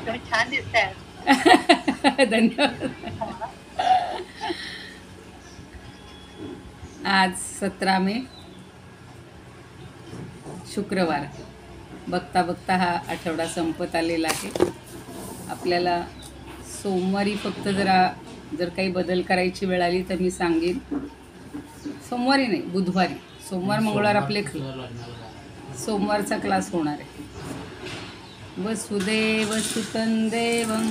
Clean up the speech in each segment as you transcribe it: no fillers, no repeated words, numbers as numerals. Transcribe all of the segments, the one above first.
तुम्ही छान दिसताय. धन्यवाद. आज 17 मे शुक्रवार. बघता बघता हा आठवडा संपत आलेला आहे. आपल्याला सोमवारी फक्त जर काही बदल करायची वेळ आली तर मी सांगेन. सोमवारी नाही, बुधवारी. सोमवार मंगळवार आपले सोमवारचा क्लास होणार आहे. वसुदेव सुतं देवं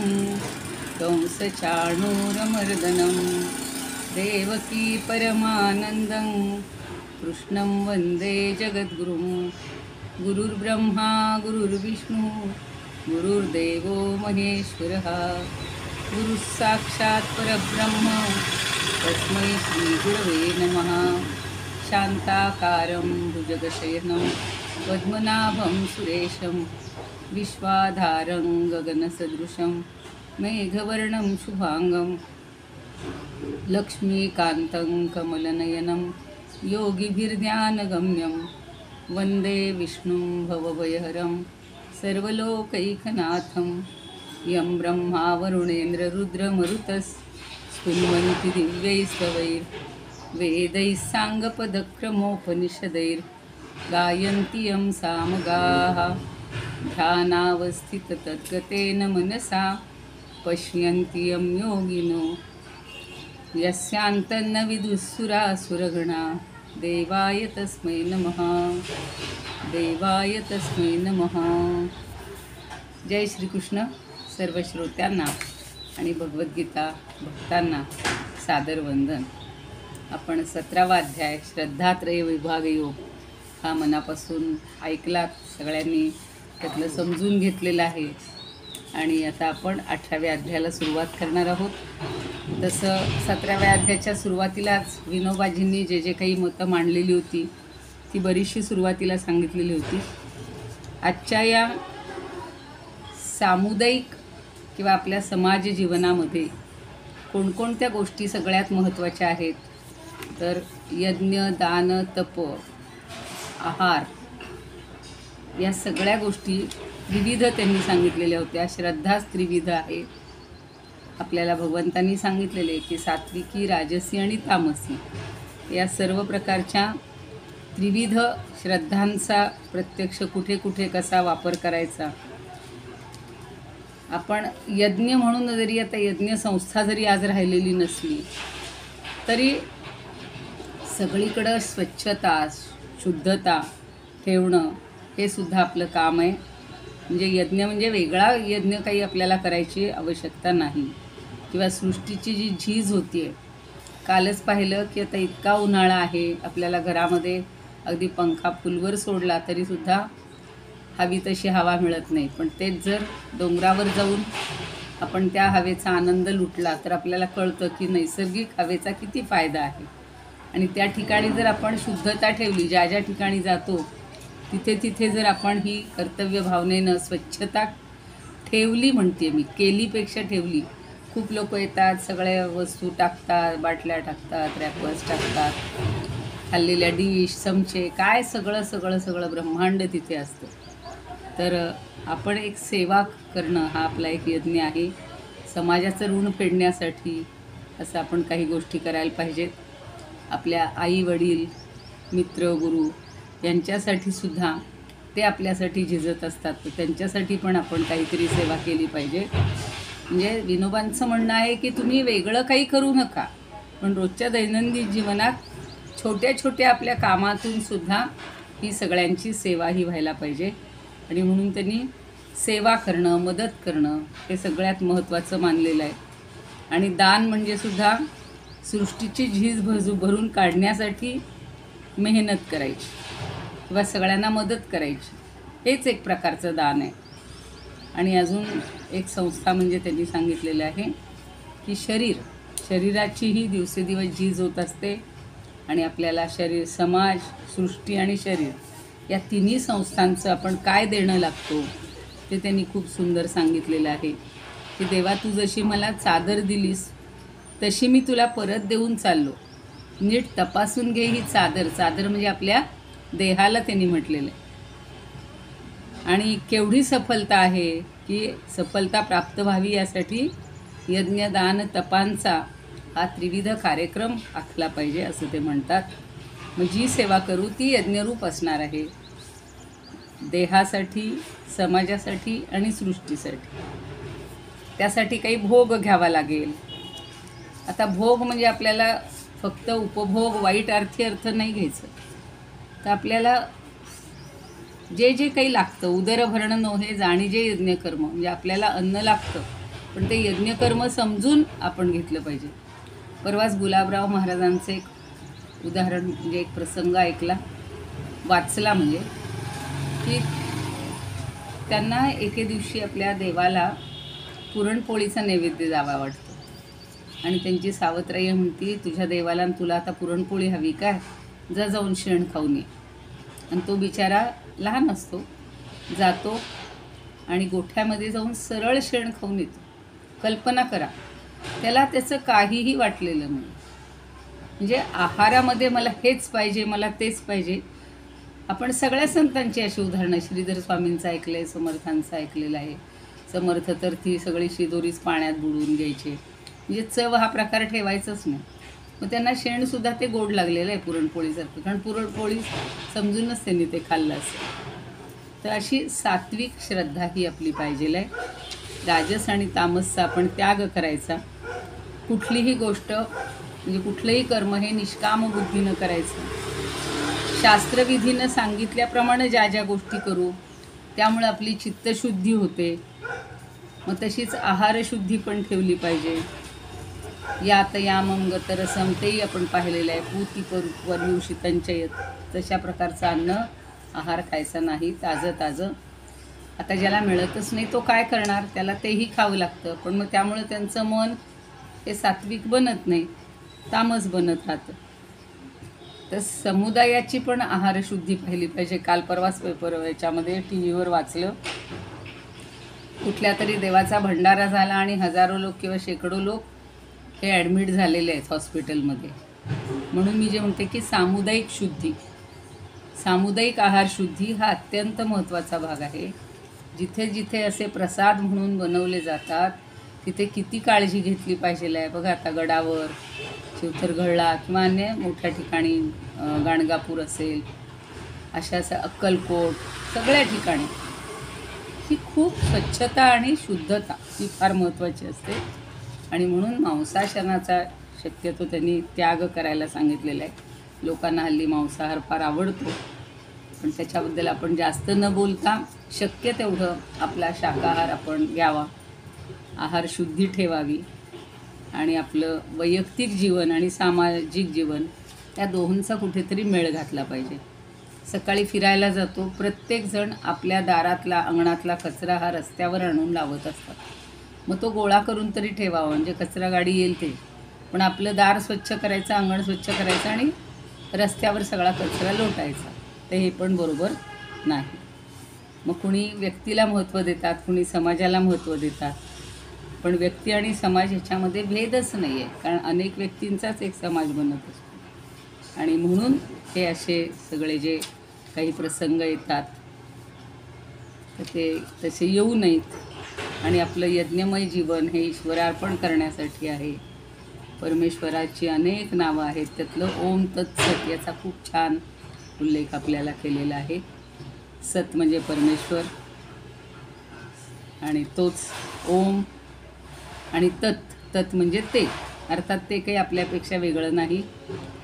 कंसचाणूरमर्दनं देवकी परमानन्दं कृष्णं वन्दे जगद्गुरुं. गुरुर्ब्रह्मा गुरुर्विष्णू गुरुर्देवो महेश्वरः गुरुः साक्षात् परब्रह्म तस्मै श्रीगुरवे नमः. शान्ताकारं भुजगशयनं पद्मनाभं सुरेशं विश्वाधारं गगनसदृशं मेघवर्णं शुभांगं लक्ष्मीकान्तं कमलनयनं योगिभिर्ध्यानगम्यं वन्दे विष्णुं भवभयहरं सर्वलोकैकनाथं. यं ब्रह्मा वरुणेन्द्ररुद्रमरुतस्तुन्वन्ति दिव्यैस्तवैर्वेदैः साङ्गपदक्रमोपनिषदैर्गायन्ति यं सामगाः. ध्यानावस्थिततद्गतेन मनसा पश्यन्ति यं योगिनो यस्यान्तन्न विदुःसुरासुरगणा. देवाय तस्मै नमः. देवाय तस्मै नमः. जय श्रीकृष्ण. सर्व श्रोत्यांना आणि भगवद्गीता भक्तांना सादर वंदन. आपण 17वा अध्याय श्रद्धात्रय विभाग योग हा मनापासून ऐकलात सगळ्यांनी, त्यातलं समजून घेतलेलं आहे. आणि आता आपण 18व्या अध्यायाला सुरुवात करणार आहोत. तसं 17व्या अध्यायाच्या सुरुवातीलाच विनोबाजींनी जे काही मतं मांडलेली होती ती बरीचशी सुरुवातीला सांगितलेली होती. आजच्या या सामुदायिक किंवा आपल्या समाज जीवनामध्ये कोणकोणत्या गोष्टी सगळ्यात महत्त्वाच्या आहेत तर यज्ञ, दान, तप, आहार या सगळ्या गोष्टी त्रिविध त्यांनी सांगितलेल्या होत्या. श्रद्धाच त्रिविध आहे. आपल्याला भगवंतांनी सांगितलेले की सात्विकी, राजसी आणि तामसी या सर्व प्रकारच्या त्रिविध श्रद्धांचा प्रत्यक्ष कुठे कुठे कसा वापर करायचा. आपण यज्ञ म्हणून जरी आता यज्ञ संस्था जरी आज राहिलेली नसली तरी सगळीकडं स्वच्छता, शुद्धता ठेवणं हे सुद्धा आपलं काम आहे. म्हणजे यज्ञ म्हणजे वेगळा यज्ञ काही आपल्याला करायची आवश्यकता नाही. किंवा सृष्टीची जी झीज होती आहे, कालच पाहिलं की आता इतका उन्हाळा आहे, आपल्याला घरामध्ये अगदी पंखा फुलवर सोडला तरीसुद्धा हवी तशी हवा मिळत नाही. पण तेच जर डोंगरावर जाऊन आपण त्या हवेचा आनंद लुटला तर आपल्याला कळतं की नैसर्गिक हवेचा किती फायदा आहे. आणि त्या ठिकाणी जर आपण शुद्धता ठेवली, ज्या ज्या ठिकाणी जातो तिथे तिथे जर आपण ही कर्तव्य भावनेनं स्वच्छता ठेवली, म्हणते मी, केलीपेक्षा ठेवली. खूप लोक येतात, सगळ्या वस्तू टाकतात, बाटल्या टाकतात, रॅपर्स टाकतात, खाल्लेल्या डिश, चमचे, काय सगळं सगळं सगळं ब्रह्मांड तिथे असतं. तर आपण एक सेवा करणं हा आपला एक यज्ञ आहे. समाजाचं ऋण फेडण्यासाठी असं आपण काही गोष्टी करायला पाहिजेत. आपल्या आई वडील, मित्र, गुरु यांच्यासाठी सुद्धा ते आपल्यासाठी झिजत असतात, तर त्यांच्यासाठी पण आपण काहीतरी सेवा केली पाहिजे. म्हणजे विनोबांचं म्हणणं आहे की तुम्ही वेगळं काही करू नका, पण रोजच्या दैनंदिन जीवनात छोट्या छोट्या आपल्या कामातून सुद्धा ही सगळ्यांची सेवा ही व्हायला पाहिजे. आणि म्हणून त्यांनी सेवा करणं, मदत करणं हे सगळ्यात महत्त्वाचं मानलेलं आहे. आणि दान म्हणजे सुद्धा सृष्टीची झीज भरून काढण्यासाठी मेहनत करायची किंवा सगळ्यांना मदत करायची, हेच एक प्रकारचं दान आहे. आणि अजून एक संस्था म्हणजे त्यांनी सांगितलेलं आहे की शरीराचीही दिवसेदिवस झीज होत असते. आणि आपल्याला शरीर, समाज, सृष्टी आणि शरीर या तिन्ही संस्थांचं आपण काय देणं लागतो ते त्यांनी खूप सुंदर सांगितलेलं आहे की देवा, तू जशी मला चादर दिलीस तशी मी तुला परत देऊन चाललो. नीट तपासून घे ही चादर. चादर म्हणजे आपल्या देहाला त्यांनी म्हटलेलं आहे. आणि केवढी सफलता आहे की सफलता प्राप्त व्हावी यासाठी यज्ञदान तपांचा हा त्रिविध कार्यक्रम आखला पाहिजे असं ते म्हणतात. मग जी सेवा करू ती यज्ञरूप असणार आहे, देहासाठी, समाजासाठी आणि सृष्टीसाठी. त्यासाठी काही भोग घ्यावा लागेल. आता भोग म्हणजे आपल्याला फक्त उपभोग, वाईट अर्थी अर्थ नाही घ्यायचं. तर आपल्याला जे जे काही लागतं, उदरभरण नोहे जाणी जे यज्ञकर्म, म्हणजे आपल्याला अन्न लागतं पण ते यज्ञकर्म समजून आपण घेतलं पाहिजे. परवाच गुलाबराव महाराजांचं एक उदाहरण म्हणजे एक प्रसंग ऐकला, वाचला, म्हणजे की त्यांना एके दिवशी आपल्या देवाला पुरणपोळीचा नैवेद्य द्यावा वाटतो आणि त्यांची सावत्राई म्हणती, तुझ्या देवाला आणि तुला आता पुरणपोळी हवी काय, जा जाऊन शेण खाऊन ये. आणि तो बिचारा लहान असतो, जातो आणि गोठ्यामध्ये जाऊन सरळ शेण खाऊन येतो. कल्पना करा, त्याला त्याचं काहीही वाटलेलं नाही. म्हणजे आहारामध्ये मला हेच पाहिजे, मला तेच पाहिजे. आपण सगळ्या संतांची अशी उदाहरणं, श्रीधर स्वामींचं ऐकलं आहे, समर्थांचं ऐकलेलं आहे. समर्थ तर ती सगळी शिदोरीच पाण्यात बुडवून घ्यायचे, म्हणजे चव हा प्रकार ठेवायचाच नाही. मग त्यांना शेणसुद्धा ते गोड लागलेलं आहे पुरणपोळीसारखं, कारण पुरणपोळी समजूनच त्यांनी ते खाल्लं असेल. तर अशी सात्विक श्रद्धा ही आपली पाहिजे आहे. राजस आणि तामसचा आपण त्याग करायचा. कुठलीही गोष्ट म्हणजे कुठलंही कर्म हे निष्काम बुद्धीनं करायचं. शास्त्रविधीनं सांगितल्याप्रमाणे ज्या ज्या गोष्टी करू त्यामुळे आपली चित्तशुद्धी होते. मग तशीच आहारशुद्धी पण ठेवली पाहिजे. यात यामम गतरसम तेही आपण पाहिलेलं आहे. पूती पर्युषितंचयत, तशा प्रकारचं अन्न आहार खायचा नाही, ताजं ताजं. आता ज्याला मिळतच नाही तो काय करणार, त्याला तेही खावं लागतं. पण मग त्यामुळे त्यांचं मन हे सात्विक बनत नाही, तामस बनत राहतं. तर समुदायाची पण आहारशुद्धी पाहिली पाहिजे. काल परवाच पेपर याच्यामध्ये टी व्हीवर वाचलं, कुठल्या तरी देवाचा भंडारा झाला आणि हजारो लोक किंवा शेकडो लोक हे ॲडमिट झालेले आहेत हॉस्पिटलमध्ये. म्हणून मी जे म्हणते की सामुदायिक शुद्धी, सामुदायिक आहारशुद्धी हा अत्यंत महत्त्वाचा भाग आहे. जिथे जिथे असे प्रसाद म्हणून बनवले जातात तिथे किती काळजी घेतली पाहिजे आहे. बघा आता गडावर, शिवथरगडला किंवा अन्य मोठ्या ठिकाणी, गाणगापूर असेल, अशा अक्कलकोट, सगळ्या ठिकाणी ही खूप स्वच्छता आणि शुद्धता ही फार महत्त्वाची असते. आणि म्हणून मांसाशनाचा शक्यतो त्यांनी त्याग करायला सांगितलेला आहे. लोकांना हल्ली मांसाहार फार आवडतो, पण त्याच्याबद्दल आपण जास्त न बोलता शक्य तेवढं आपला शाकाहार आपण घ्यावा, आहारशुद्धी ठेवावी आणि आपलं वैयक्तिक जीवन आणि सामाजिक जीवन या दोहोंचा कुठेतरी मेळ घातला पाहिजे. सकाळी फिरायला जातो, प्रत्येकजण आपल्या दारातला, अंगणातला कचरा हा रस्त्यावर आणून लावत असतात. मग तो गोळा करून तरी ठेवावा, म्हणजे कचरा गाडी येईल ते. पण आपलं दार स्वच्छ करायचं, अंगण स्वच्छ करायचं आणि रस्त्यावर सगळा कचरा लोटायचा, तर हे पण बरोबर नाही. मग कुणी व्यक्तीला महत्त्व देतात, कुणी समाजाला महत्त्व देतात. पण व्यक्ती आणि समाज ह्याच्यामध्ये भेदच नाही आहे, कारण अनेक व्यक्तींचाच एक समाज बनत असतो. आणि म्हणून हे असे सगळे जे काही प्रसंग येतात तर ते तसे येऊ नयेत. आणि आपलं यज्ञमय जीवन हे ईश्वरार्पण करण्यासाठी आहे. परमेश्वराची अनेक नावं आहेत, त्यातलं ओम तत्सत याचा खूप छान उल्लेख आपल्याला केलेला आहे. सत म्हणजे परमेश्वर आणि तोच ओम, आणि तत् म्हणजे ते, अर्थात ते काही आपल्यापेक्षा वेगळं नाही,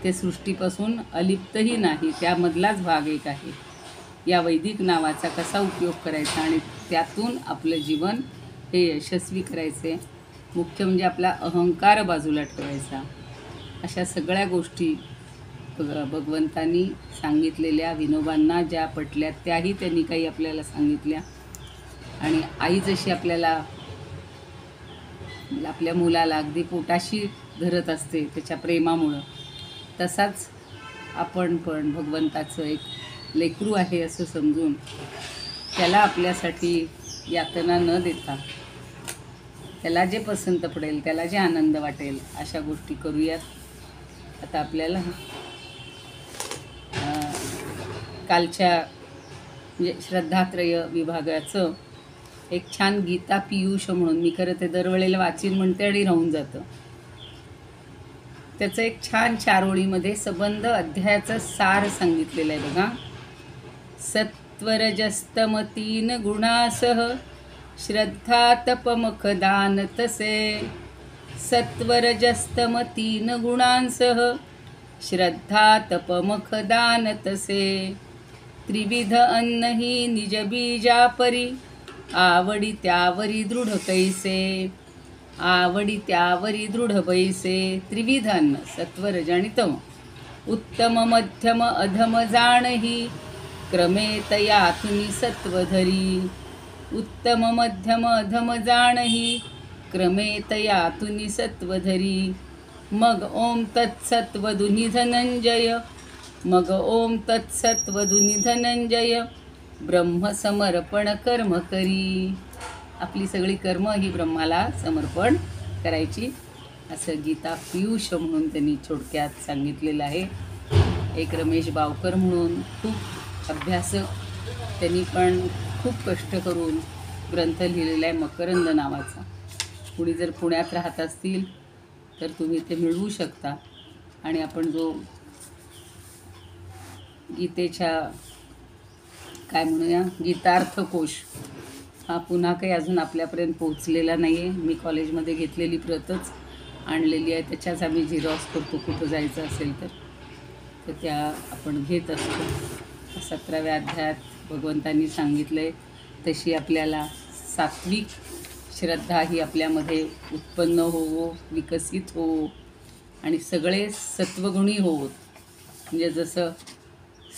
ते सृष्टीपासून अलिप्तही नाही, त्यामधलाच भाग एक आहे. या वैदिक नावाचा कसा उपयोग करायचा आणि त्यातून आपलं जीवन हे यशस्वी करायचे. मुख्य म्हणजे आपला अहंकार बाजूला ठेवायचा. अशा सगळ्या गोष्टी भगवंतांनी सांगितलेल्या, विनोबांना ज्या पटल्या त्याही त्यांनी काही आपल्याला सांगितल्या. आणि आई जशी आपल्याला आपल्या मुलाला अगदी पोटाशी धरत असते त्याच्या प्रेमामुळं, तसाच आपण पण भगवंताचं एक लेकरू आहे असं समजून त्याला आपल्यासाठी यातना न देता त्याला जे पसंत पडेल, त्याला जे आनंद वाटेल अशा गोष्टी करूयात. आता आपल्याला कालच्या म्हणजे श्रद्धात्रय विभागाचं एक छान गीता पीयूष म्हणून, मी खरं ते दरवेळेला वाचीन म्हणते आणि राहून जातं, त्याचं एक छान 4 ओळीमध्ये सबंध अध्यायाचं सार सांगितलेलं आहे बघा. सत्वरजस्तम 3 गुणासह श्रद्धा तपमख दान तसे. सत्वरजस्तम 3 गुणांसह श्रद्धा तपमख दान तसे. त्रिविध अन्न ही निज बीजा परी आवडी त्यावरी दृढ कैसे. आवडी त्यावरी दृढ बैसे. त्रिविध अन्न सत्व रज आणि तम. उत्तम मध्यम अधम जाणही क्रमे तयातुनी सत्व धरी. उत्तम मध्यम अधम जाणही क्रमे तयातुनी सत्व धरी. मग ओम तत्सत्वधुनी धनंजय. मग ओम तत्सत्वधुनी धनंजय ब्रह्मसमर्पण कर्म करी. आपली सगळी कर्म ही ब्रह्माला समर्पण करायची, असं गीता पीयूष म्हणून त्यांनी थोडक्यात सांगितलेलं आहे. एक रमेश बावकर म्हणून खूप अभ्यासक, त्यांनी पण खूप कष्ट करून ग्रंथ लिहिलेला आहे मकरंद नावाचा. कुणी जर पुण्यात राहत असतील तर तुम्ही ते मिळवू शकता. आणि आपण जो गीतेच्या काय म्हणूया गीतार्थकोश हा पुन्हा काही अजून आपल्यापर्यंत पोहोचलेला नाही आहे. मी कॉलेजमध्ये घेतलेली प्रतच आणलेली आहे, त्याच्याच आम्ही झिरॉक्स करतो कुठं जायचं असेल तर त्या आपण घेत असतो. 17व्या अध्यायात भगवंतांनी सांगितलं आहे तशी आपल्याला सात्विक श्रद्धा ही आपल्यामध्ये उत्पन्न होवो, विकसित होवो आणि सगळे सत्वगुणी होवोत. म्हणजे जसं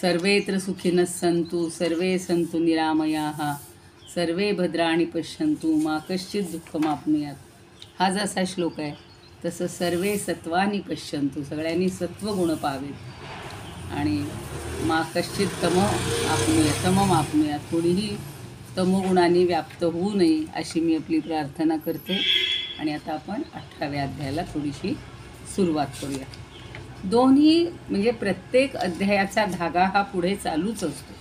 सर्वेत्र सुखिनः सन्तु सर्वे सन्तु निरामयाः सर्वे भद्राणि पश्यन्तु मा कश्चित् दुःखमाप्नुयात्, हा जसा श्लोक आहे तसं सर्वे सत्वानि पश्यन्तु, सगळ्यांनी सत्वगुण पाहावेत आणि मा कश्चित् तमम आपनुयात, कोणीही तमोगुणाने व्याप्त होऊ नये अशी मी आपली प्रार्थना करते. आणि आता आपण 18व्या अध्यायाला थोडीशी सुरुवात करूया. दोन्ही म्हणजे प्रत्येक अध्यायाचा धागा हा पुढे चालूच असतो.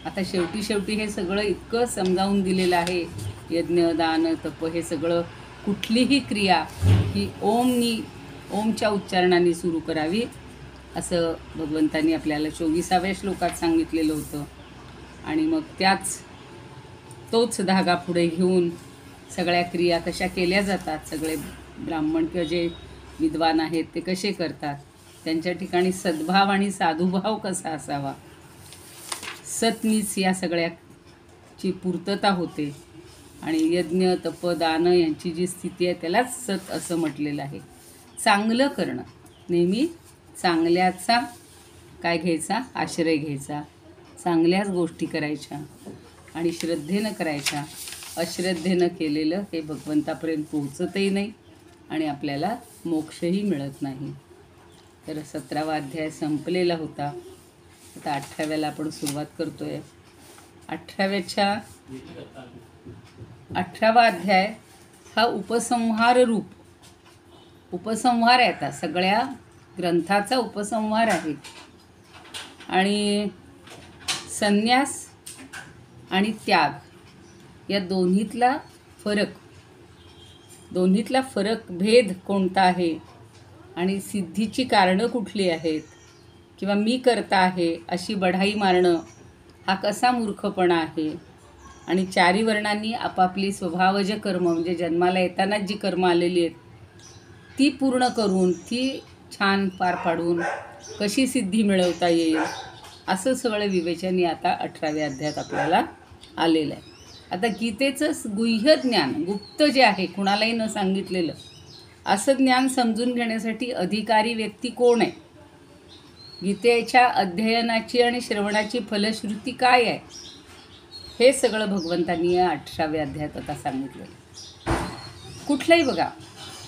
आता शेवटी हे सगळं इतकं समजावून दिलेलं आहे, यज्ञ दान तप हे सगळं कुठलीही क्रिया ही ओमच्या उच्चारणाने सुरू करावी असं भगवंतांनी आपल्याला 24व्या श्लोकात सांगितलेलं होतं. आणि मग तोच धागा पुढे घेऊन सगळ्या क्रिया कशा केल्या जातात, सगळे ब्राह्मण किंवा जे विद्वान आहेत ते कसे करतात, त्यांच्या ठिकाणी सद्भाव आणि साधुभाव कसा असावा, सतनीच या सगळ्याची पूर्तता होते. आणि यज्ञ तप दान यांची जी स्थिती आहे त्यालाच सत असं म्हटलेलं आहे. चांगलं करणं, नेहमी चांगल्याचा काय घ्यायचा, आश्रय घ्यायचा, चांगल्याच गोष्टी करायच्या आणि श्रद्धेनं करायच्या. अश्रद्धेनं केलेलं हे भगवंतापर्यंत पोहोचतही नाही आणि आपल्याला मोक्षही मिळत नाही. तर 17वा अध्याय संपलेला होता. आता 18व्याला आपण सुरुवात करतोय. 18वा अध्याय हा उपसंहार आहे. आता सगळ्या ग्रंथाचा उपसंहार आहे. आणि संन्यास आणि त्याग या दोन्हीतला फरक भेद कोणता आहे आणि सिद्धीची कारणं कुठली आहेत, किंवा मी करता आहे अशी बढाई मारणं हा कसा मूर्खपणा आहे. आणि 4 वर्णांनी आपापली स्वभावज कर्म म्हणजे जन्माला येतानाच जी कर्म आलेली आहेत ती पूर्ण करून ती छान पार पाडून कशी सिद्धी मिळवता येईल असं सगळं विवेचन आता 18व्या अध्यायात आपल्याला आलेलं आहे. आता गीतेचं गुह्य ज्ञान, गुप्त जे आहे कुणालाही न सांगितलेलं असं ज्ञान समजून घेण्यासाठी अधिकारी व्यक्ती कोण आहे, गीतेच्या अध्ययनाची आणि श्रवणाची फलश्रुती काय आहे, हे सगळं भगवंतांनी या 18व्या अध्यायात आता सांगितलेलं. कुठल्याही बघा,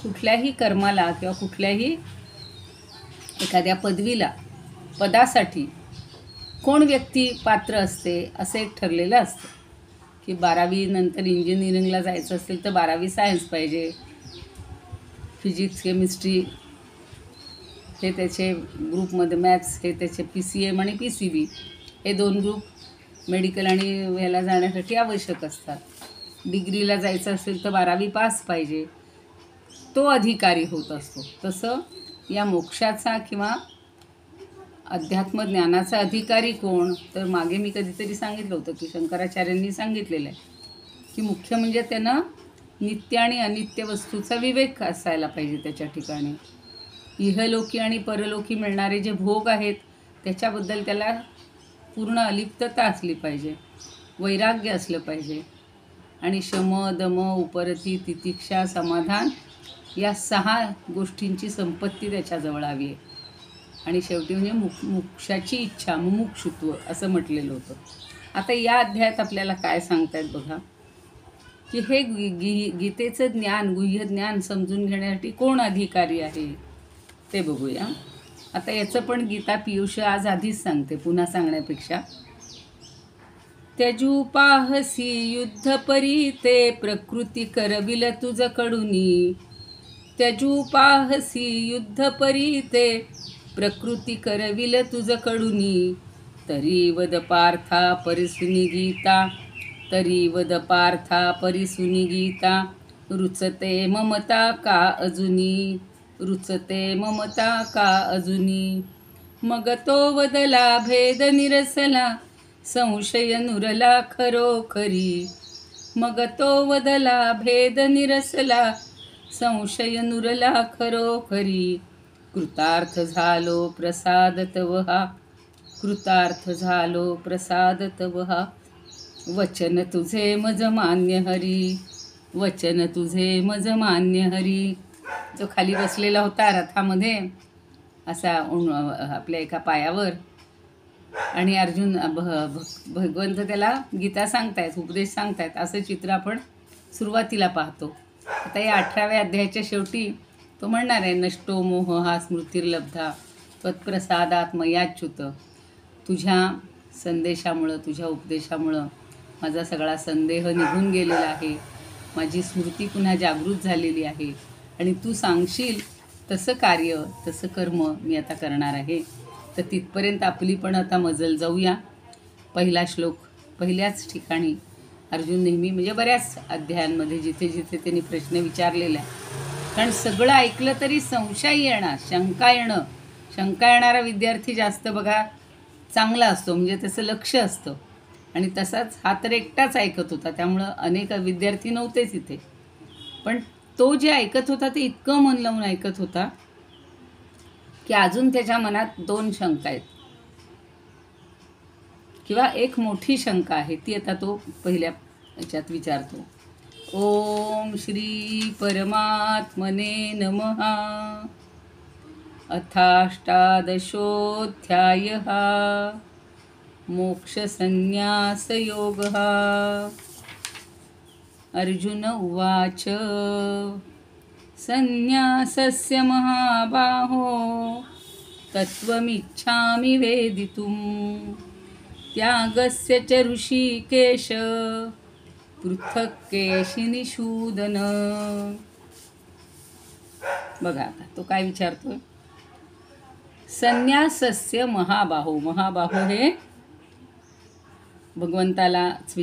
कुठल्याही कर्माला किंवा कुठल्याही एखाद्या पदासाठी कोण व्यक्ती पात्र असते असं एक ठरलेलं असतं की 12वी नंतर इंजिनिअरिंगला जायचं असेल तर 12वी सायन्स पाहिजे, फिजिक्स केमिस्ट्री हे त्याचे ग्रुपमध्ये, मॅथ्स हे त्याचे PCM आणि PCB हे 2 ग्रुप मेडिकल आणि ह्याला जाण्यासाठी आवश्यक असतात. डिग्रीला जायचं असेल तर 12वी पास पाहिजे, तो अधिकारी होत असतो. तसं या मोक्षाचा किंवा अध्यात्म ज्ञानाचा अधिकारी कोण? तर मागे मी कधीतरी सांगितलं होतं की शंकराचार्यांनी सांगितलेलं आहे की मुख्य म्हणजे त्यानं नित्य आणि अनित्य वस्तूचा विवेक असायला पाहिजे त्याच्या ठिकाणी. इहलोकी आणि परलोकी मिळणारे जे भोग आहेत त्याच्याबद्दल त्याला पूर्ण अलिप्तता असली पाहिजे, वैराग्य असलं पाहिजे. आणि शम दम उपरती तितिक्षा समाधान या 6 गोष्टींची संपत्ती त्याच्याजवळ हवी आहे. आणि शेवटी म्हणजे मोक्षाची इच्छा, मुमुक्षुत्व असं म्हटलेलं होतं. आता या अध्यायात आपल्याला काय सांगतायत बघा, की हे गीतेचं ज्ञान, गुह्य ज्ञान समजून घेण्यासाठी कोण अधिकारी आहे ते बघूया. आता याचं पण गीता पियुष आज आधीच सांगते, पुन्हा सांगण्यापेक्षा. त्यजूपाहसी युद्ध परी ते प्रकृती करविल तुझ कडुनी. त्यजूपाहसी युद्ध परी ते प्रकृती करविल तुझ कडुनी. तरी वद पार्था परिसुनी गीता, तरी वद पार्था परिसुनी गीता. रुचते ममता का अजुनी, रुचते ममता का अजुनी. मग तो वदला भेद निरसला, संशय नुरला खरोखरी. मग तो वदला भेद निरसला, संशय नुरला खरोखरी. कृतार्थ झालो प्रसाद तवहा, कृतार्थ झालो प्रसाद तवहा. वचन तुझे मज मान्य हरी, वचन तुझे मज मान्य हरी. जो खाली बसलेला होता रथामध्ये असा आपल्या एका पायावर, आणि अर्जुन भगवंत त्याला गीता सांगतायत, उपदेश सांगतायत, असं चित्र आपण सुरुवातीला पाहतो. आता या 18व्या अध्यायाच्या शेवटी तो म्हणणार आहे, नष्टो मोह हा स्मृतिर्लब्धा त्वत्प्रसादात मयाच्युत. तुझ्या संदेशामुळं, तुझ्या उपदेशामुळं माझा सगळा संदेह निघून गेलेला आहे, माझी स्मृती पुन्हा जागृत झालेली आहे, आणि तू सांगशील तसं कार्य, तसं कर्म मी आता करणार आहे. तर तिथपर्यंत आपली पण आता मजल जाऊया. पहिला श्लोक, पहिल्याच ठिकाणी अर्जुन नेहमी, म्हणजे बऱ्याच अध्यायांमध्ये जिथे जिथे त्यांनी प्रश्न विचारलेला आहे, कारण सगळं ऐकलं तरी संशय येणार, शंका येणं. शंका येणारा विद्यार्थी जास्त बघा चांगला असतो, म्हणजे त्याचं लक्ष असतं. आणि तसाच हा तर एकटाच ऐकत होता, त्यामुळं अनेक विद्यार्थी नव्हतेच इथे. पण तो जे ऐकत होता ते इतकं मन लावून ऐकत होता की अजून त्याच्या मनात 2 शंका आहेत, किंवा एक मोठी शंका आहे, ती आता तो पहिल्या याच्यात विचारतो. ओम श्री परमात्मने नमः. अथाष्टादशोऽध्यायः. मोक्षसंन्यासयोगः. अर्जुन उवाच. संन्यासस्य महाबाहो तत्त्वमिच्छामि वेदितुम्. त्यागस्य च ऋषिकेश पृथक् केशिनिषूदन. बघा आता तो काय विचारतोय. संन्यासस्य महाबाहो. महाबाहो हे भगवंतालाच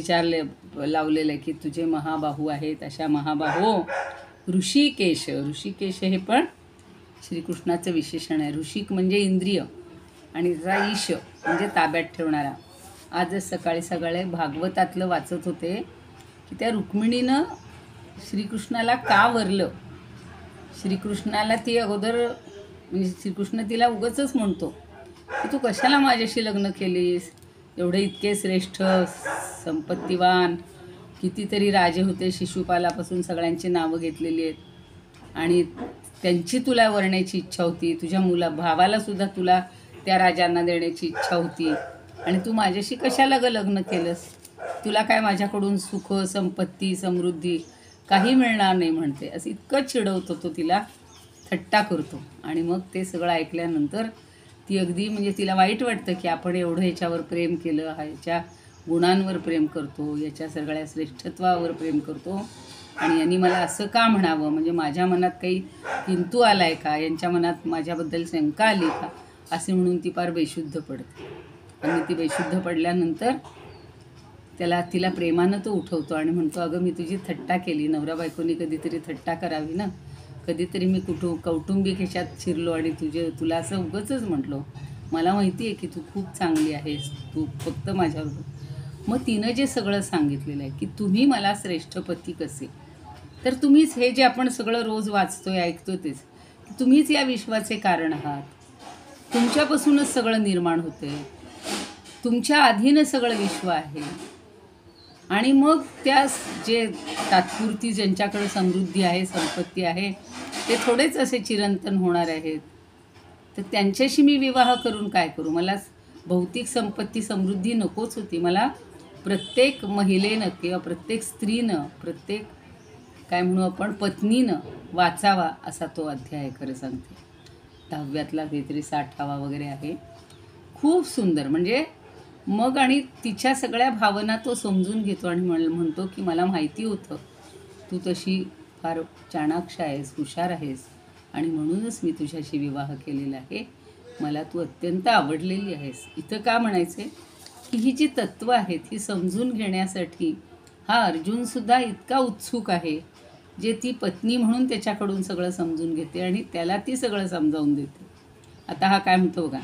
लावलेलं आहे की तुझे महाबाहू आहेत, अशा महाबाहो. ऋषिकेश. ऋषिकेश हे पण श्रीकृष्णाचं विशेषण आहे. ऋषिक म्हणजे इंद्रिय, आणि त्याचा ईश म्हणजे ताब्यात ठेवणारा. आजच सकाळी भागवतातलं वाचत होते की त्या रुक्मिणीनं श्रीकृष्णाला का वरलं. श्रीकृष्णाला ती अगोदर, म्हणजे श्रीकृष्ण तिला उगाचच म्हणतो की तू कशाला माझ्याशी लग्न केलीस, एवढे इतके श्रेष्ठ संपत्तिवान, कितीतरी राजे होते, शिशुपालापासून सगळ्यांची नावं घेतलेली आहेत, आणि त्यांची तुला वरण्याची इच्छा होती, तुझ्या भावालासुद्धा तुला त्या राजांना देण्याची इच्छा होती, आणि तू माझ्याशी कशाला लग्न केलंस. तुला काय माझ्याकडून सुख, संपत्ती, समृद्धी काही मिळणार नाही म्हणते. असं इतकं चिडवतो तो, तिला थट्टा करतो. आणि मग ते सगळं ऐकल्यानंतर ती अगदी, म्हणजे तिला वाईट वाटतं की आपण एवढं ह्याच्यावर प्रेम केलं, ह्याच्या गुणांवर प्रेम करतो, याच्या सगळ्या श्रेष्ठत्वावर प्रेम करतो, आणि यांनी मला असं का म्हणावं, म्हणजे माझ्या मनात काही किंतु आला आहे का, यांच्या मनात माझ्याबद्दल शंका आली का, असे म्हणून ती फार बेशुद्ध पडते. आणि ती बेशुद्ध पडल्यानंतर तिला प्रेमानं तो उठवतो आणि म्हणतो, अगं मी तुझी थट्टा केली, नवरा बायकोनी कधीतरी थट्टा करावी ना, कधीतरी मी कौटुंबिक ह्याच्यात शिरलो आणि तुला असं उगाचच म्हटलो. मला माहिती आहे की तू खूप चांगली आहेस, तू फक्त माझ्याबरोबर. मग तिनं जे सगळं सांगितलेलं आहे की तुम्ही मला श्रेष्ठ पती कसे, तर तुम्हीच हे जे आपण सगळं रोज वाचतोय ऐकतो तेच, की तुम्हीच या विश्वाचे कारण आहात. तुमच्यापासूनच सगळं निर्माण होते, तुमच्या अधीन सगळं विश्व आहे. आणि मग त्या जे तात्पुरती ज्यांच्याकडे समृद्धी आहे, संपत्ती आहे, ते थोडेच असे चिरंतन होणार आहेत. तर त्यांच्याशी मी विवाह करून काय करू? मला भौतिक संपत्ती समृद्धी नकोच होती. मला प्रत्येक महिलेनं किंवा प्रत्येक स्त्रीनं, प्रत्येक काय म्हणू आपण पत्नीनं वाचावा असा तो अध्याय आहे. खरं सांगते 10व्यातला काहीतरी 60वा वगैरे आहे. खूप सुंदर. म्हणजे मग आणि तिच्या सगळ्या भावना तो समजून घेतो आणि म्हणतो की मला माहिती होतं तू तशी फार चाणाक्ष आहेस, हुशार आहेस आणि म्हणूनच मी तुझ्याशी विवाह केलेला आहे. मला तू अत्यंत आवडलेली आहेस. इथं का म्हणायचे की ही जी तत्त्व आहेत ही समजून घेण्यासाठी हा अर्जुनसुद्धा इतका उत्सुक आहे, जे ती पत्नी म्हणून त्याच्याकडून सगळं समजून घेते आणि त्याला ती सगळं समजावून देते. आता हा काय म्हणतो बघा,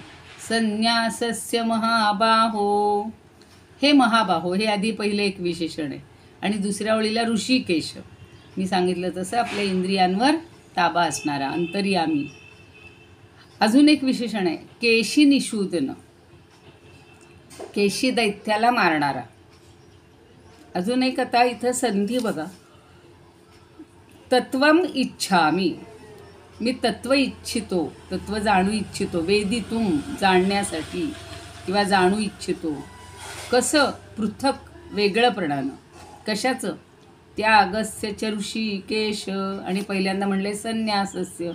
संन्यासस्य महाबाहो. हे महाबाहो हे आधी पहिले एक विशेषण आहे आणि दुसऱ्या ओळीला ऋषिकेश. मी सांगितलं तसं आपल्या इंद्रियांवर ताबा असणारा अंतर्यामी. अजून एक विशेषण आहे केशी निषूदन, केशी दैत्याला मारणारा. अजून एक आता इथं संधी बघा, तत्वम इच्छामी. मी तत्व इच्छितो, तत्व जाणू इच्छितो. वेदितुम जाणण्यासाठी किंवा जाणू इच्छितो. कसं? पृथक वेगळंपणानं. कशाचं? त्यागस्य च ऋषिकेश. आणि पहिल्यांदा म्हणले संन्यासस्य.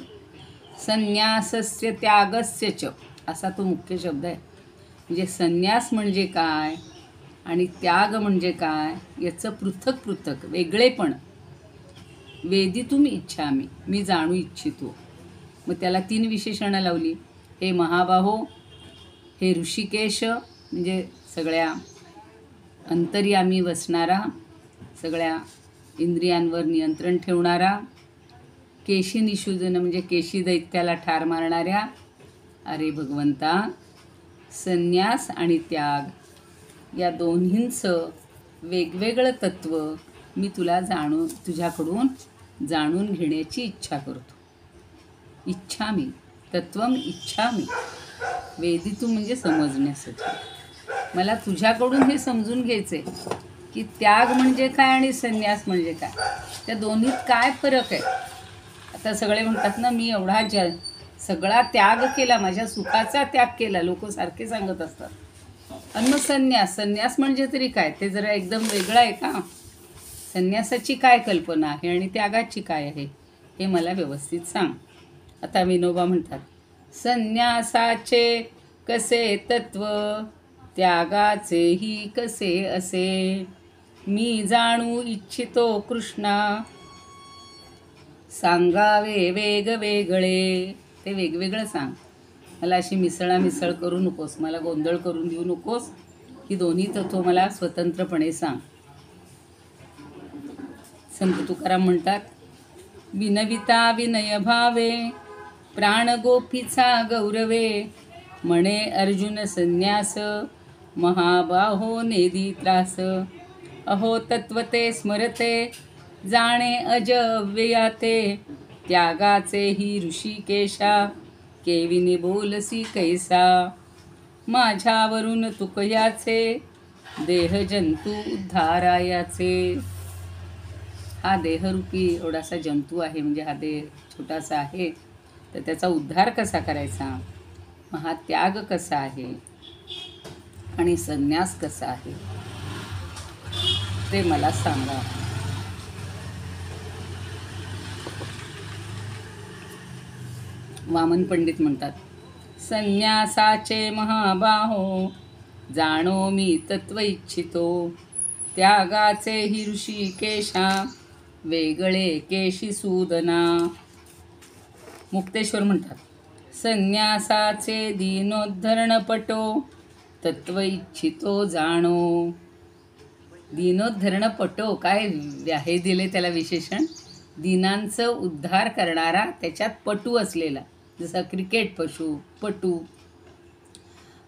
संन्यासस्य त्यागस्य च असा तो मुख्य शब्द आहे. म्हणजे संन्यास म्हणजे काय आणि त्याग म्हणजे काय याचं पृथक पृथक वेगळेपण. वेदितुम इच्छामी, मी जाणू इच्छितो. मग त्याला 3 विशेषणं लावली. हे महाबाहो, हे ऋषिकेश म्हणजे सगळ्या अंतर्यामी वसणारा, सगळ्या इंद्रियांवर नियंत्रण ठेवणारा. केशी निषूदन म्हणजे केशी दैत्याला ठार मारणाऱ्या. अरे भगवंता, संन्यास आणि त्याग या दोन्हींचं वेगवेगळं तत्त्व मी तुझ्याकडून जाणून घेण्याची इच्छा करतो. इच्छामी, तत्वम इच्छामी. वेदितू म्हणजे समजण्यासाठी. मला तुझ्याकडून हे समजून घ्यायचं आहे की त्याग म्हणजे काय आणि संन्यास म्हणजे काय, त्या दोन्हीत काय फरक आहे. आता सगळे म्हणतात ना, मी एवढा सगळा त्याग केला, माझ्या सुखाचा त्याग केला, लोक सारखे सांगत असतात. आणि मग संन्यास म्हणजे तरी काय, ते जरा एकदम वेगळं आहे का? संन्यासाची काय कल्पना आहे आणि त्यागाची काय आहे हे मला व्यवस्थित सांग. आता विनोबा म्हणतात, संन्यासाचे कसे तत्व, त्यागाचेही कसे असे, मी जाणू इच्छितो कृष्णा, सांगावे वेगवेगळे. ते वेगवेगळं सांग. मला अशी मिसळ करू नकोस, मला गोंधळ करून देऊ नकोस. ही दोन्ही तत्व मला स्वतंत्रपणे सांग. संत तुकाराम म्हणतात, विनविता विनय भावे, प्राणगोपीचा गौरवे, म्हणे अर्जुन संन्यास, महाबाहो नेदी त्रास, अहो तत्वते स्मरते, जाणे अज अव्ययाते, त्यागाचे ही ऋषिकेशा, केविनी बोलसी कैसा, माझ्यावरून तुकयाचे, देह जंतू उद्धारायाचे. हा देहरूपी एवढासा जंतू आहे, म्हणजे हा देह छोटासा आहे, तर त्याचा उद्धार कसा करायचा, मग हा त्याग कसा आहे आणि संन्यास कसा आहे ते मला सांगा. वामन पंडित म्हणतात, संन्यासाचे महाबाहो, जाणो मी तत्व इच्छितो, त्यागाचे ही ऋषिकेशा, वेगळे केशी सूदना. मुक्तेश्वर म्हणतात, संन्यासाचे दीनोद्धरण पटो, तत्व इच्छितो जाणो. दीनोद्धरण पटो, काय हे दिले त्याला विशेषण, दीनांचं उद्धार करणारा, त्याच्यात पटू असलेला. जसं क्रिकेट पटू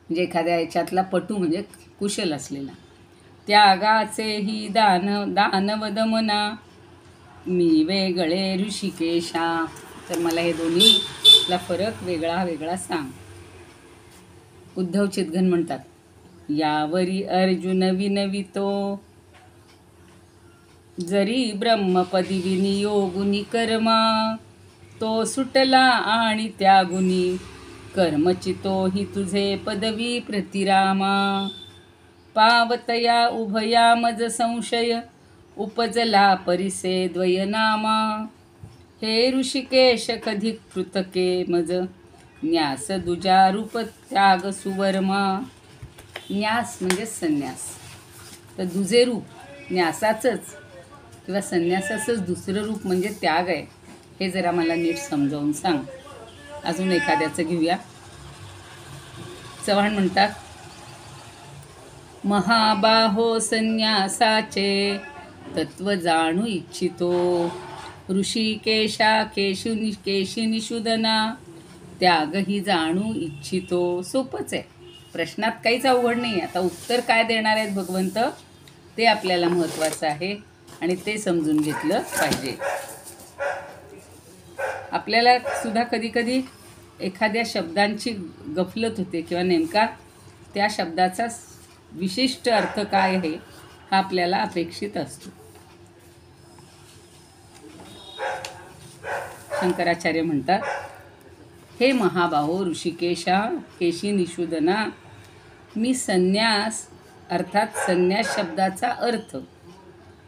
म्हणजे एखाद्या याच्यातला पटू म्हणजे कुशल असलेला. त्यागाचेही दानवदमना, मी वेगळे ऋषिकेशा. तर मला हे दोन्हीला फरक वेगळा वेगळा सांग. उद्धव चितघन म्हणतात, यावरी अर्जुन विनवितो, जरी ब्रह्मपदी विनियोगुनी कर्मा, तो सुटला आणि त्यागुनी कर्मचितो हि तुझे पदवी प्रतिरामा. पावतया उभया मज संशय, उपजला परिसे द्वयनामा. हे ऋषिकेश कधी कृतके मज, न्यास दुजा रूप त्याग सुवर्मा. न्यास म्हणजे संन्यास. तर दुजे रूप न्यासाचंच किंवा संन्यासाचंच दुसरं रूप म्हणजे त्याग आहे. हे जरा मला नीट समजावून सांग. अजून एखाद्याचं घेऊया. चव्हाण म्हणतात, महाबाहो संन्यासाचे तत्व जाणू इच्छितो, ऋषिकेशा केशी निषूदना, त्यागही जाणू इच्छितो. सोपंच आहे, प्रश्नात काहीच अवघड नाही. आता उत्तर काय देणार आहेत भगवंत ते आपल्याला महत्त्वाचं आहे आणि ते समजून घेतलं पाहिजे. आपल्याला सुद्धा कधीकधी एखाद्या शब्दांची गफलत होते किंवा नेमका त्या शब्दाचा विशिष्ट अर्थ काय आहे हा आपल्याला अपेक्षित असतो. शंकराचार्य म्हणतात, हे महाबाहो ऋषिकेशा केशी निषूदना, मी संन्यास अर्थात संन्यास शब्दाचा अर्थ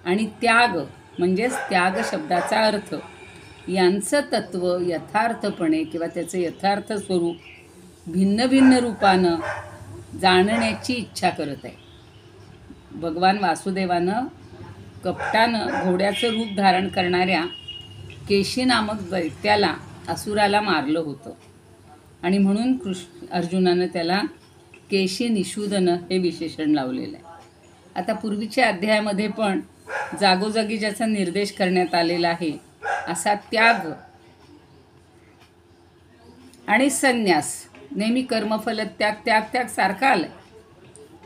आणि त्याग म्हणजेच त्याग शब्दाचा अर्थ यांचं तत्व यथार्थपणे किंवा त्याचं यथार्थ स्वरूप भिन्न भिन्न रूपानं जाणण्याची इच्छा करत आहे. भगवान वासुदेवानं कपटानं घोड्याचं रूप धारण करणाऱ्या केशी नामक दैत्याला असुराला मारलं होतं आणि म्हणून अर्जुनानं त्याला केशी निषूदन हे विशेषण लावलेलं आहे. आता पूर्वीच्या अध्यायामध्ये पण जागोजागी ज्याचा निर्देश करण्यात आलेला आहे असा त्याग आणि संन्यास, नेहमी कर्मफल त्याग सारखा आलाय,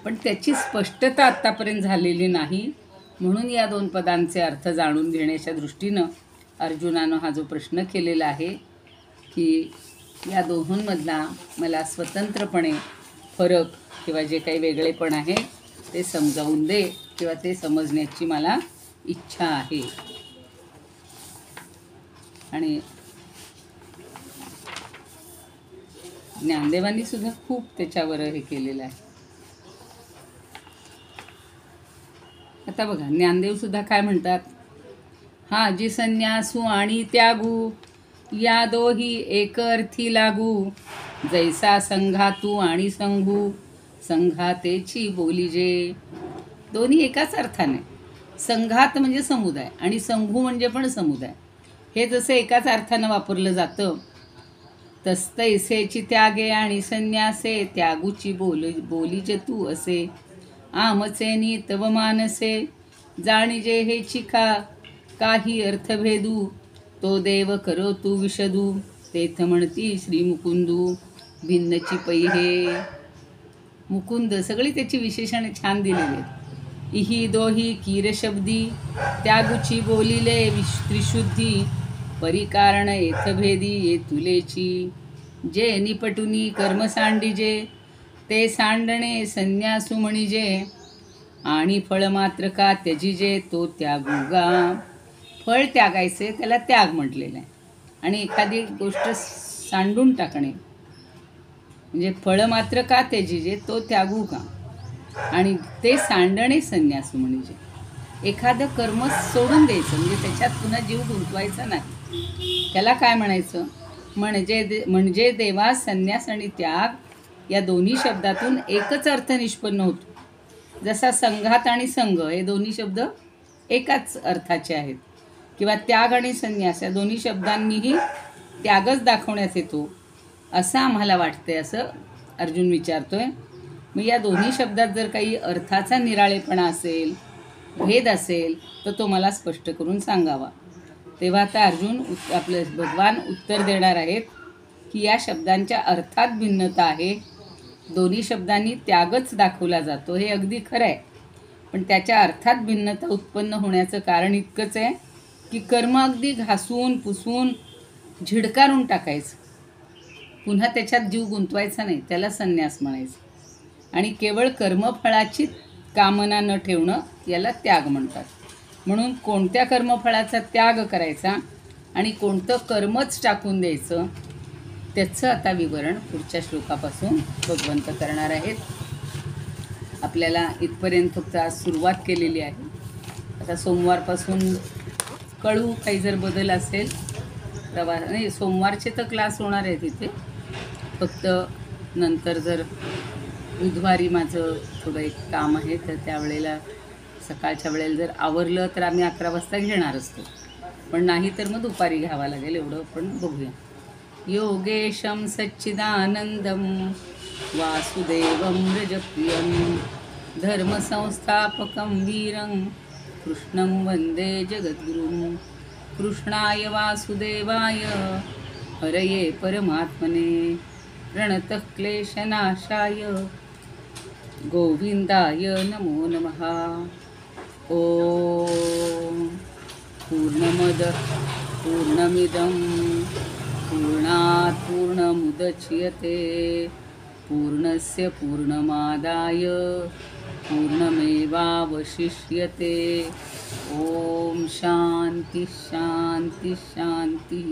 पण त्याची स्पष्टता आत्तापर्यंत झालेली नाही. म्हणून या दोन पदांचे अर्थ जाणून घेण्याच्या दृष्टीनं अर्जुनानं हा जो प्रश्न केलेला आहे की या दोहोंमधला मला स्वतंत्रपणे फरक किंवा जे काही वेगळेपण आहे ते समजावून दे किंवा ते समजण्याची मला इच्छा आहे. आणि ज्ञानदेवांनी सुद्धा खूप त्याच्यावर हे केलेलं आहे. आता बघा, ज्ञानदेव सुद्धा काय म्हणतात, हा जी संन्यासू आणि त्यागू, या दोही एक अर्थी लागू, जैसा संघातू आणि संघू, संघातेची बोलीजे. दोन्ही एकाच अर्थाने, संघात म्हणजे समुदाय आणि संघू म्हणजे पण समुदाय, हे जसं एकाच अर्थानं वापरलं जातं तैसेची त्यागे आणि संन्यासे, त्यागूची बोलीजे तू असे. आमचे तव मानसे, जाणीजे हे चिखा, काही अर्थभेदू, तो देव करो तू विशदू, तेथ म्हणती श्री मुकुंदू, भिन्नची पै हे. मुकुंद सगळी त्याची विशेषणे छान दिलेली आहेत. इही दोही कीरशब्दी, त्यागुची बोलिले त्रिशुद्धी, परिकारण येथभेदी ये तुलेची. जे निपटुनी कर्म सांडिजे, ते सांडणे संन्यासू म्हणिजे, आणि फळ मात्र का त्यजिजे, तो त्यागुगा. फळ त्यागायचे त्याला त्याग म्हटलेलं आहे आणि एखादी गोष्ट सांडून टाकणे म्हणजे फळ मात्र का त्यजिजे, तो त्यागू का, आणि ते सांडणे संन्यासू म्हणजे एखादं कर्म सोडून द्यायचं म्हणजे त्याच्यात पुन्हा जीव गुंतवायचा नाही. त्याला काय म्हणायचं, म्हणजे देवा संन्यास आणि त्याग या दोन्ही शब्दातून एकच अर्थ निष्पन्न होतो. जसा संघात आणि संघ हे दोन्ही शब्द एकाच अर्थाचे आहेत किंवा त्याग आणि संन्यास या दोन्ही शब्दांनीही त्यागच दाखवण्यात येतो असं आम्हाला वाटतंय, असं अर्जुन विचारतोय. मग या दोन्ही शब्दात जर काही अर्थाचा निराळेपणा असेल भेद असेल तर तो मला स्पष्ट करून सांगावा. तेव्हा आता अर्जुन आपले भगवान उत्तर देणार आहेत की या शब्दांच्या अर्थात भिन्नता आहे. दोन्ही शब्दांनी त्यागच दाखवला जातो, हे अगदी खरं आहे. पण त्याच्या अर्थात भिन्नता उत्पन्न होण्याचं कारण इतकंच आहे की कर्म अगदी घासून पुसून झिडकारून टाकायचं, पुन्हा त्याच्यात जीव गुंतवायचा नाही, त्याला संन्यास म्हणायचं. आणि केवळ कर्मफळाची कामना न ठेवणं याला त्याग म्हणतात. म्हणून कोणत्या कर्मफळाचा त्याग करायचा आणि कोणतं कर्मच टाकून द्यायचं त्याचं आता विवरण पुढच्या श्लोकापासून भगवंत करणार आहेत. आपल्याला इथपर्यंत फक्त आज सुरुवात केलेली आहे. आता सोमवारपासून कळू काही जर बदल असेल नाही, सोमवारचे तर क्लास होणार आहेत इथे, फक्त नंतर जर बुधवारी माझं थोडं एक काम आहे तर त्यावेळेला सकाळच्या वेळेला जर आवरलं तर आम्ही 11 वाजता घेणार असतो, पण नाही तर मग दुपारी घ्यावं लागेल, एवढं पण बघूया. योगेशं सच्चिदानंदं वासुदेवं रजप्रियं धर्मसंस्थापकं वीरं कृष्णं वन्दे जगद्गुरुं. कृष्णाय वासुदेवाय हरये परमात्मने प्रणतः क्लेशनाशाय गोविंदाय नमो नमः. ओम पूर्णमद पूर्णमिदं पूर्णात् पूर्णमुदच्यते पूर्णस्य पूर्णमादाय पूर्णमेवावशिष्यते. ओम शांती शांती शांती.